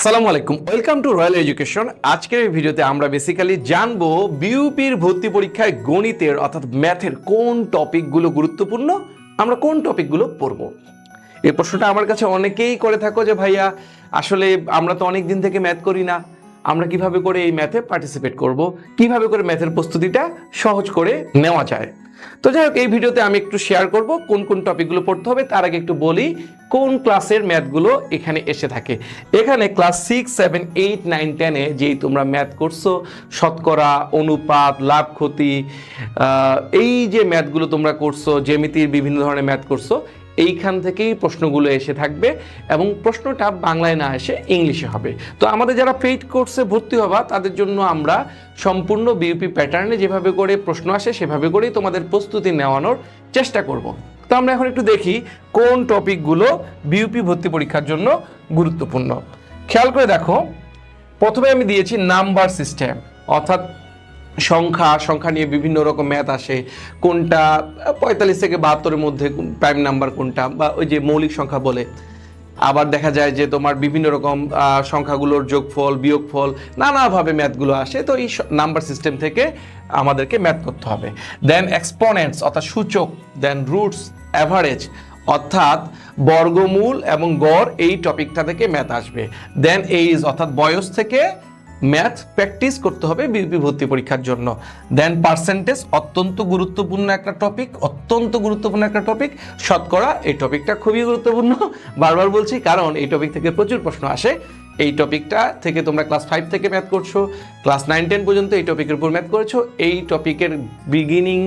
আসসালামু আলাইকুম, welcome to royal education. আজকের এই ভিডিওতে আমরা বেসিক্যালি জানবো বিইউপির ভর্তি পরীক্ষায় গণিতের অর্থাৎ ম্যাথের কোন টপিকগুলো গুরুত্বপূর্ণ, আমরা কোন টপিকগুলো পড়বো। এই প্রশ্নটা আমার কাছে অনেকেই করে থাকো যে ভাইয়া আসলে আমরা তো অনেক দিন থেকে ম্যাথ করি না, আমরা কিভাবে করে এই ম্যাথে পার্টিসিপেট করব, কিভাবে করে ম্যাথের প্রস্তুতিটা সহজ করে নেওয়া যায়। তো যাই হোক, এই ভিডিওতে আমি একটু শেয়ার করব কোন কোন টপিকগুলো পড়তে হবে। তার আগে একটু বলি কোন ক্লাসের ম্যাথগুলো এখানে এসে থাকে। এখানে ক্লাস 6, 7, 8, 9, 10-এ যেই তোমরা ম্যাথ করছো, শতকরা, অনুপাত, লাভ ক্ষতি, এই যে ম্যাথগুলো তোমরা করছো, জ্যামিতির বিভিন্ন ধরনের ম্যাথ করছো, এইখান থেকেই প্রশ্নগুলো এসে থাকবে এবং প্রশ্নটা বাংলায় না এসে ইংলিশে হবে। তো আমাদের যারা পেইড কোর্সে ভর্তি হবা তাদের জন্য আমরা সম্পূর্ণ বিইউপি প্যাটার্নে যেভাবে করে প্রশ্ন আসে সেভাবে করেই তোমাদের প্রস্তুতি নেওয়ানোর চেষ্টা করব। তো আমরা এখন একটু দেখি কোন টপিকগুলো বিইউপি ভর্তি পরীক্ষার জন্য গুরুত্বপূর্ণ। খেয়াল করে দেখো, প্রথমে আমি দিয়েছি নাম্বার সিস্টেম, অর্থাৎ সংখ্যা নিয়ে বিভিন্ন রকম ম্যাথ আসে। কোনটা 45 থেকে 72-এর মধ্যে প্রাইম নাম্বার কোনটা, বা ওই যে মৌলিক সংখ্যা বলে। আবার দেখা যায় যে তোমার বিভিন্ন রকম সংখ্যাগুলোর যোগফল, বিয়োগফল, নানাভাবে ম্যাথগুলো আসে। তো এই নাম্বার সিস্টেম থেকে আমাদেরকে ম্যাথ করতে হবে। দেন এক্সপোনেন্টস অর্থাৎ সূচক, দেন রুটস, অ্যাভারেজ অর্থাৎ বর্গমূল এবং গড়, এই টপিকটা থেকে ম্যাথ আসবে। দেন এইজ অর্থাৎ বয়স থেকে ম্যাথ প্র্যাকটিস করতে হবে বিইউপি ভর্তি পরীক্ষার জন্য। দেন পার্সেন্টেজ, অত্যন্ত গুরুত্বপূর্ণ একটা টপিক। শতকরা, এই টপিকটা খুবই গুরুত্বপূর্ণ, বারবার বলছি, কারণ এই টপিক থেকে প্রচুর প্রশ্ন আসে। এই টপিকটা থেকে তোমরা ক্লাস 5 থেকে ম্যাথ করছো, ক্লাস 9, 10 পর্যন্ত এই টপিকের উপর ম্যাথ করেছো। এই টপিকের বিগিনিং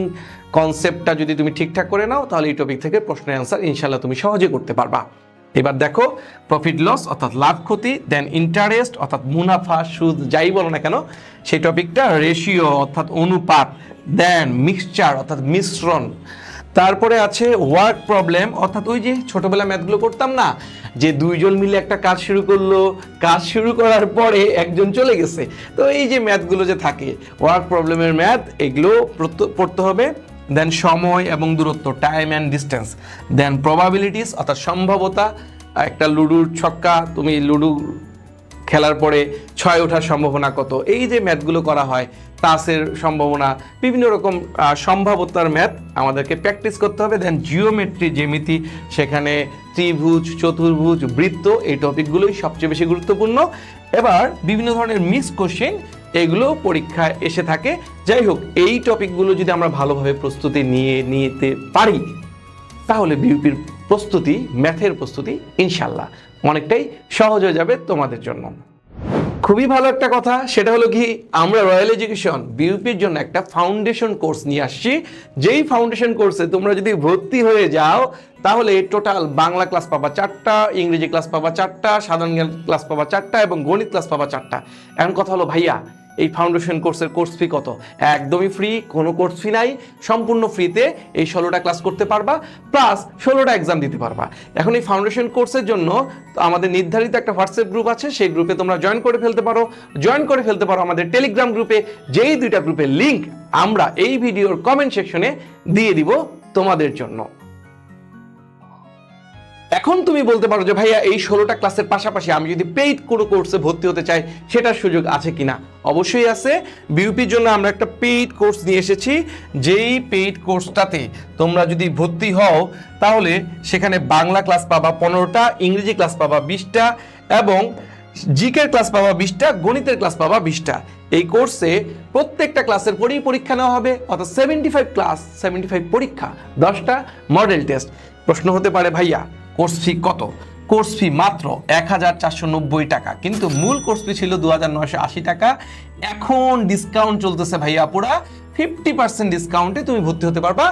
কনসেপ্টটা যদি তুমি ঠিকঠাক করে নাও, তাহলে এই টপিক থেকে প্রশ্নের অ্যান্সার ইনশাল্লাহ তুমি সহজে করতে পারবা। এবার দেখো, প্রফিট লস অর্থাৎ লাভ ক্ষতি, দেন ইন্টারেস্ট অর্থাৎ মুনাফা, সুদ, যাই বলো না কেন সেই টপিকটা, রেশিও অর্থাৎ অনুপাত, দেন মিক্সচার অর্থাৎ মিশ্রণ, তারপরে আছে ওয়ার্ক প্রবলেম অর্থাৎ ওই যে ছোটবেলা ম্যাথগুলো করতাম না, যে দুইজন মিলে একটা কাজ শুরু করলো, কাজ শুরু করার পরে একজন চলে গেছে। তো এই যে ম্যাথগুলো যে থাকে, ওয়ার্ক প্রবলেমের ম্যাথ, এগুলো পড়তে হবে। দেন সময় এবং দূরত্ব, time and distance. Then probabilities অর্থাৎ সম্ভাবতা, একটা লুডুর ছক্কা, তুমি লুডু খেলার পরে 6 ওঠার সম্ভাবনা কত, এই যে ম্যাথগুলো করা হয়, তাসের সম্ভাবনা, বিভিন্ন রকম সম্ভাবতার ম্যাথ আমাদেরকে প্র্যাকটিস করতে হবে। দেন জিওমেট্রি, জ্যামিতি, সেখানে ত্রিভুজ, চতুর্ভুজ, বৃত্ত, এই টপিকগুলোই সবচেয়ে বেশি গুরুত্বপূর্ণ। এবার বিভিন্ন ধরনের মিক্স কোশ্চেন, এগুলো পরীক্ষায় এসে থাকে। যাই হোক, এই টপিকগুলো যদি আমরা ভালোভাবে প্রস্তুতি নিতে পারি, তাহলে বিইউপির প্রস্তুতি, ম্যাথের প্রস্তুতি ইনশাল্লাহ অনেকটাই সহজ হয়ে যাবে তোমাদের জন্য। খুবই ভালো একটা কথা, সেটা হলো কি, আমরা রয়্যাল এডুকেশন বিইউপির জন্য একটা ফাউন্ডেশন কোর্স নিয়ে আসছি। যেই ফাউন্ডেশন কোর্সে তোমরা যদি ভর্তি হয়ে যাও, তাহলে টোটাল বাংলা ক্লাস পাবা 4টা, ইংরেজি ক্লাস পাবা 4টা, সাধারণ জ্ঞান ক্লাস পাবা 4টা এবং গণিত ক্লাস পাবা 4টা। এখন কথা হলো, ভাইয়া এই ফাউন্ডেশন কোর্সের কোর্স ফি কত? একদমই ফ্রি, কোনো কোর্স ফি নাই, সম্পূর্ণ ফ্রিতে এই 16টা ক্লাস করতে পারবা, প্লাস 16টা এক্সাম দিতে পারবা। এখন এই ফাউন্ডেশন কোর্সের জন্য আমাদের নির্ধারিত একটা হোয়াটসঅ্যাপ গ্রুপ আছে, সেই গ্রুপে তোমরা জয়েন করে ফেলতে পারো আমাদের টেলিগ্রাম গ্রুপে। যেই 2টা গ্রুপের লিঙ্ক আমরা এই ভিডিওর কমেন্ট সেকশনে দিয়ে দিব তোমাদের জন্য। এখন তুমি বলতে পারো যে ভাইয়া এই 16টা ক্লাসের পাশাপাশি আমি যদি পেইড কোনো কোর্সে ভর্তি হতে চাই, সেটার সুযোগ আছে কিনা? অবশ্যই আছে। বিইউপির জন্য আমরা একটা পেইড কোর্স নিয়ে এসেছি। যেই পেইড কোর্সটাতে তোমরা যদি ভর্তি হও, তাহলে সেখানে বাংলা ক্লাস পাবা 15টা, ইংরেজি ক্লাস পাবা 20টা এবং জিকের ক্লাস পাবা 20টা, গণিতের ক্লাস পাবা 20টা। এই কোর্সে প্রত্যেকটা ক্লাসের পরেই পরীক্ষা নেওয়া হবে, অর্থাৎ 75 ক্লাস, 75 পরীক্ষা, 10টা মডেল টেস্ট। প্রশ্ন হতে পারে, ভাইয়া কোর্স ফি কত? কোর্স ফি মাত্র 1490 টাকা, কিন্তু মূল কোর্স ফি ছিল 2980 টাকা। এখন ডিসকাউন্ট চলতেছে ভাইয়া, পুরা 50% ডিসকাউন্টে তুমি ভর্তি হতে পারবা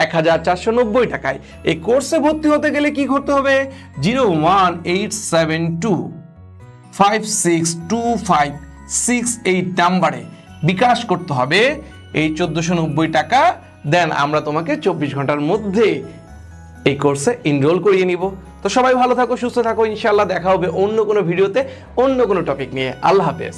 1490 টাকায়। এই কোর্সে ভর্তি হতে গেলে কি করতে হবে? 01872562568 নাম্বারে বিকাশ করতে হবে এই 1490 টাকা। দেন আমরা তোমাকে 24 ঘন্টার মধ্যে এই কোর্সে এনরোল করিয়ে নিব। তো সবাই ভালো থাকো, সুস্থ থাকো, ইনশাআল্লাহ দেখা হবে অন্য কোনো ভিডিওতে, অন্য কোনো টপিক নিয়ে। আল্লাহ হাফেজ।